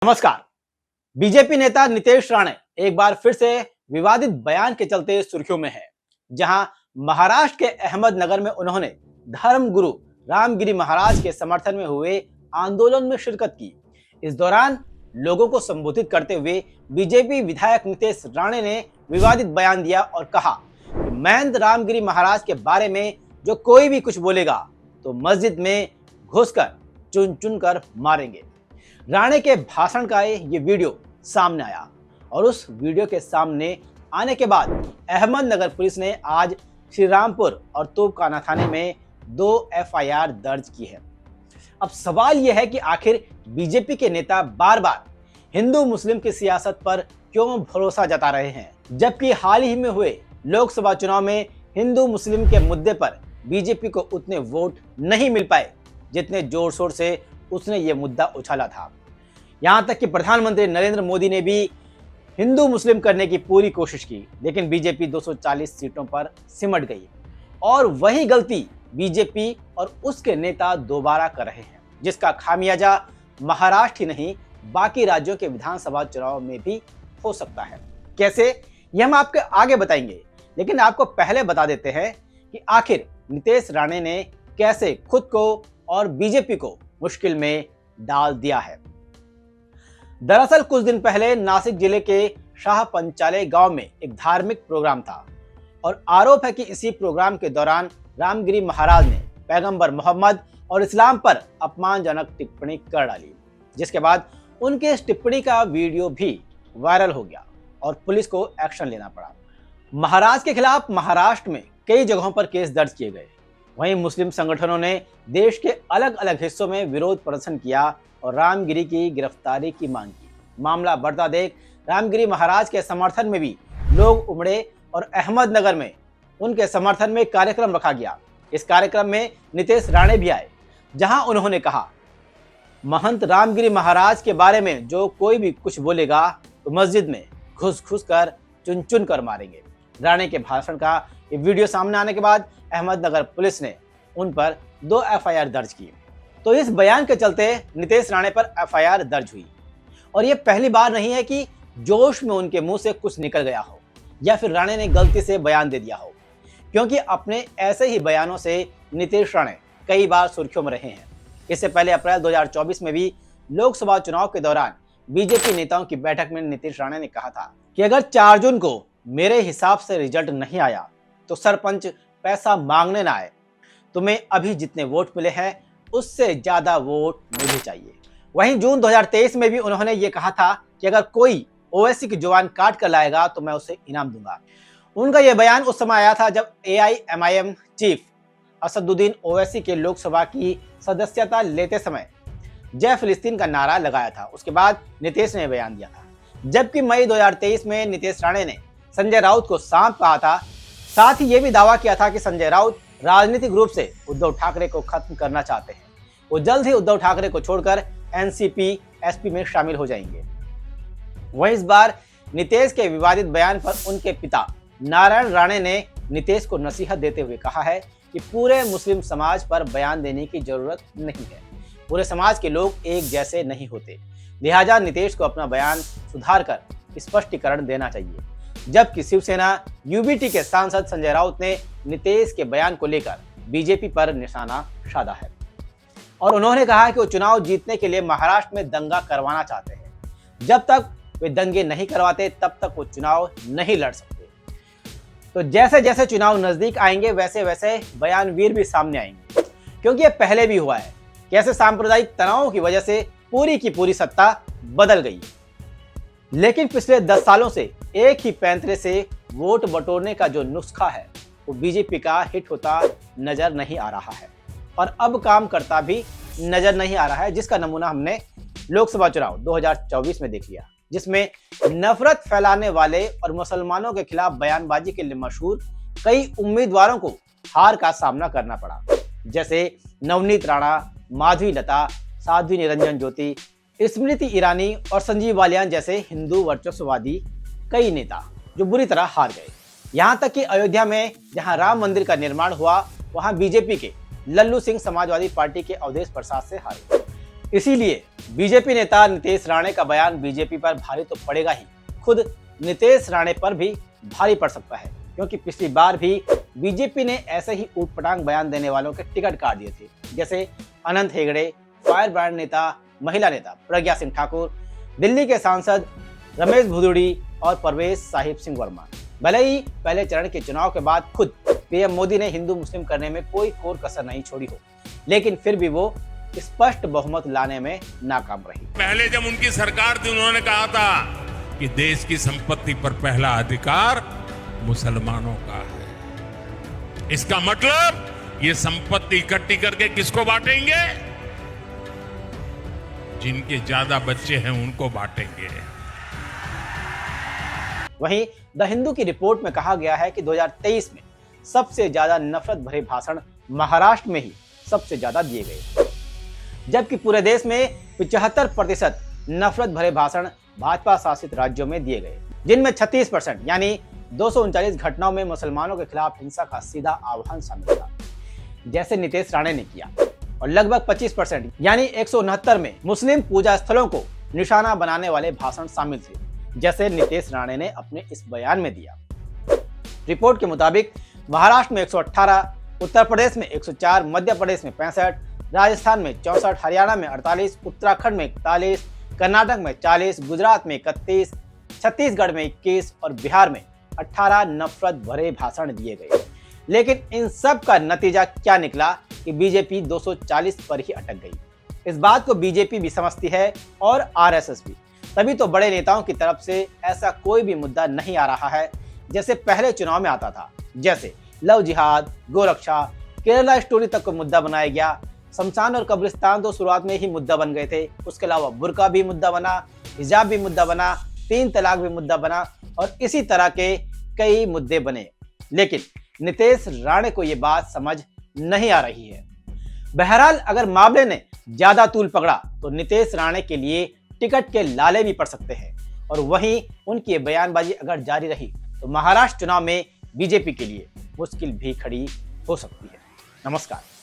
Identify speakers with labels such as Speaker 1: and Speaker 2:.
Speaker 1: नमस्कार। बीजेपी नेता नीतीश राणे एक बार फिर से विवादित बयान के चलते सुर्खियों में है, जहां महाराष्ट्र के अहमदनगर में उन्होंने धर्मगुरु रामगिरी महाराज के समर्थन में हुए आंदोलन में शिरकत की। इस दौरान लोगों को संबोधित करते हुए बीजेपी विधायक नीतीश राणे ने विवादित बयान दिया और कहा कि महंत रामगिरी महाराज के बारे में जो कोई भी कुछ बोलेगा तो मस्जिद में घुसकर चुन चुन कर मारेंगे। राणे के भाषण का ये वीडियो सामने आया और उस वीडियो के सामने आने के बाद अहमदनगर पुलिस ने आज श्रीरामपुर और तोपखाना थाने में 2 एफआईआर दर्ज की है। अब सवाल यह है कि आखिर बीजेपी के नेता बार बार हिंदू मुस्लिम की सियासत पर क्यों भरोसा जता रहे हैं, जबकि हाल ही में हुए लोकसभा चुनाव में हिंदू मुस्लिम के मुद्दे पर बीजेपी को उतने वोट नहीं मिल पाए जितने जोर शोर से उसने ये मुद्दा उछाला था। यहां तक कि प्रधानमंत्री नरेंद्र मोदी ने भी हिंदू मुस्लिम करने की पूरी कोशिश की, लेकिन बीजेपी 240 सीटों पर सिमट गई और वही गलती बीजेपी और उसके नेता दोबारा कर रहे हैं, जिसका खामियाजा महाराष्ट्र ही नहीं बाकी राज्यों के विधानसभा चुनाव में भी हो सकता है। कैसे, यह हम आपके आगे बताएंगे, लेकिन आपको पहले बता देते हैं कि आखिर नीतीश राणे ने कैसे खुद को और बीजेपी को मुश्किल में डाल दिया है। दरअसल कुछ दिन पहले नासिक जिले के शाह पंचाले गांव में एक धार्मिक प्रोग्राम था और आरोप है कि इसी प्रोग्राम के दौरान रामगिरी महाराज ने पैगंबर मोहम्मद और इस्लाम पर अपमानजनक टिप्पणी कर डाली, जिसके बाद उनके इस टिप्पणी का वीडियो भी वायरल हो गया और पुलिस को एक्शन लेना पड़ा। महाराज के खिलाफ महाराष्ट्र में कई जगहों पर केस दर्ज किए गए। वहीं मुस्लिम संगठनों ने देश के अलग अलग हिस्सों में विरोध प्रदर्शन किया और रामगिरी की गिरफ्तारी की मांग की। मामला बढ़ता देख रामगिरी महाराज के समर्थन में भी लोग उमड़े और अहमदनगर में उनके समर्थन में कार्यक्रम रखा गया। इस कार्यक्रम में नीतीश राणे भी आए, जहां उन्होंने कहा, महंत रामगिरी महाराज के बारे में जो कोई भी कुछ बोलेगा तो मस्जिद में घुस घुस कर चुन चुन कर मारेंगे। राणे के भाषण का ये वीडियो सामने आने के बाद अहमदनगर पुलिस ने उन पर 2 एफआईआर दर्ज की। तो इस बयान के चलते नीतीश राणे पर एफआईआर दर्ज हुई और ये पहली बार नहीं है कि जोश में उनके मुंह से कुछ निकल गया हो या फिर राणे ने गलती से बयान दे दिया हो, क्योंकि अपने ऐसे ही बयानों से नीतीश राणे कई बार सुर्खियों में रहे हैं। इससे पहले अप्रैल 2024 में भी लोकसभा चुनाव के दौरान बीजेपी नेताओं की बैठक में नीतीश राणे ने कहा था कि अगर 4 जून को मेरे हिसाब से रिजल्ट नहीं आया तो सरपंच पैसा मांगने ना आए, तुम्हें अभी जितने वोट मिले हैं उससे ज्यादा वोट मुझे चाहिए। वहीं जून 2023 में भी उन्होंने ये कहा था कि अगर कोई ओवैसी की जुबान काट कर लाएगा तो मैं उसे इनाम दूंगा। उनका यह बयान उस समय आया था जब एआईएमआईएम चीफ असदुद्दीन ओवैसी के लोकसभा की सदस्यता लेते समय जय फिलिस्तीन का नारा लगाया था। उसके बाद नीतीश ने बयान दिया था, जबकि मई 2023 में नीतीश राणे ने संजय राउत को सांप कहा था। साथ ही ये भी दावा किया था कि संजय राउत राजनीतिक रूप से उद्धव ठाकरे को खत्म करना चाहते हैं। वो जल्द ही उद्धव ठाकरे को छोड़कर एनसीपी एसपी में शामिल हो जाएंगे। वहीं इस बार नीतीश के विवादित बयान पर उनके पिता नारायण राणे ने नीतीश को नसीहत देते हुए कहा है कि पूरे मुस्लिम समाज पर बयान देने की जरूरत नहीं है। पूरे समाज के लोग एक जैसे नहीं होते, लिहाजा नीतीश को अपना बयान सुधार कर स्पष्टीकरण देना चाहिए। जबकि शिवसेना यूबीटी के सांसद संजय राउत ने नीतीश के बयान को लेकर बीजेपी पर निशाना साधा है और उन्होंने कहा कि वो चुनाव जीतने के लिए महाराष्ट्र में दंगा करवाना चाहते हैं। जब तक वे दंगे नहीं करवाते तब तक वो चुनाव नहीं लड़ सकते। तो जैसे जैसे चुनाव नजदीक आएंगे वैसे वैसे बयानवीर भी सामने आएंगे, क्योंकि ये पहले भी हुआ है। कैसे सांप्रदायिक तनावों की वजह से पूरी की पूरी सत्ता बदल गई, लेकिन पिछले 10 सालों से एक ही पैंतरे से वोट बटोरने का जो नुस्खा है वो बीजेपी का हिट होता नजर नहीं आ रहा है और अब काम करता भी नजर नहीं आ रहा है, जिसका नमूना हमने लोकसभा चुनाव 2024 में देख लिया, जिसमें नफरत फैलाने वाले और मुसलमानों के खिलाफ बयानबाजी के लिए मशहूर कई उम्मीदवारों को हार का सामना करना पड़ा, जैसे नवनीत राणा, माधवी लता, साध्वी निरंजन ज्योति, स्मृति ईरानी और संजीव बालियान जैसे हिंदू वर्चस्ववादी कई नेता जो बुरी तरह हार गए। यहां तक कि अयोध्या में जहां राम मंदिर का निर्माण हुआ वहां बीजेपी के लल्लू सिंह समाजवादी पार्टी के अवधेश प्रसाद से हारे। इसीलिए बीजेपी नेता नीतीश राणे का बयान बीजेपी पर भारी तो पड़ेगा ही, खुद नीतीश राणे पर भी भारी पड़ सकता है, क्योंकि पिछली बार भी बीजेपी ने ऐसे ही ऊटपटांग बयान देने वालों के टिकट काट दिए थे, जैसे अनंत हेगड़े, फायर ब्रांड नेता, महिला नेता प्रज्ञा सिंह ठाकुर, दिल्ली के सांसद रमेश भुदुड़ी और परवेज साहिब सिंह वर्मा। भले ही पहले चरण के चुनाव के बाद खुद पीएम मोदी ने हिंदू मुस्लिम करने में कोई कोर कसर नहीं छोड़ी हो, लेकिन फिर भी वो स्पष्ट बहुमत लाने में नाकाम रही।
Speaker 2: पहले जब उनकी सरकार थी, उन्होंने कहा था कि देश की संपत्ति पर पहला अधिकार मुसलमानों का है। इसका मतलब ये संपत्ति इकट्ठी करके किसको बांटेंगे? जिनके ज्यादा बच्चे हैं उनको बांटेंगे।
Speaker 1: वहीं द हिंदू की रिपोर्ट में कहा गया है कि 2023 में सबसे ज्यादा नफरत भरे भाषण महाराष्ट्र में ही सबसे ज्यादा दिए गए, जबकि पूरे देश में 75% नफरत भरे भाषण भाजपा शासित राज्यों में दिए गए, जिनमें 36% यानी 239 घटनाओं में मुसलमानों के खिलाफ हिंसा का सीधा आह्वान शामिल था, जैसे नीतीश राणे ने किया, और लगभग 25% यानी 169 में मुस्लिम पूजा स्थलों को निशाना बनाने वाले भाषण शामिल थे, जैसे नीतीश राणे ने अपने इस बयान में दिया। रिपोर्ट के मुताबिक महाराष्ट्र में 118, उत्तर प्रदेश में 104, मध्य प्रदेश में 65, राजस्थान में 64, हरियाणा में 48, उत्तराखंड में 41, कर्नाटक में 40, गुजरात में 31, छत्तीसगढ़ में 21 और बिहार में 18 नफरत भरे भाषण दिए गए। लेकिन इन सब का नतीजा क्या निकला कि बीजेपी 240 पर ही अटक गई। इस बात को बीजेपी भी समझती है और आरएसएस भी, तभी तो बड़े नेताओं की तरफ से ऐसा कोई भी मुद्दा नहीं आ रहा है जैसे पहले चुनाव में आता था, जैसे लव जिहाद, गोरक्षा, केरला स्टोरी तक को मुद्दा बनाया गया। शमशान और कब्रिस्तान तो शुरुआत में ही मुद्दा बन गए थे, उसके अलावा बुर्का भी मुद्दा बना, हिजाब भी मुद्दा बना, 3 तलाक भी मुद्दा बना और इसी तरह के कई मुद्दे बने। लेकिन नीतीश राणे को ये बात समझ नहीं आ रही है। बहरहाल अगर मामले ने ज्यादा तूल पकड़ा तो नीतीश राणे के लिए टिकट के लाले भी पड़ सकते हैं, और वहीं उनकी बयानबाजी अगर जारी रही तो महाराष्ट्र चुनाव में बीजेपी के लिए मुश्किल भी खड़ी हो सकती है। नमस्कार।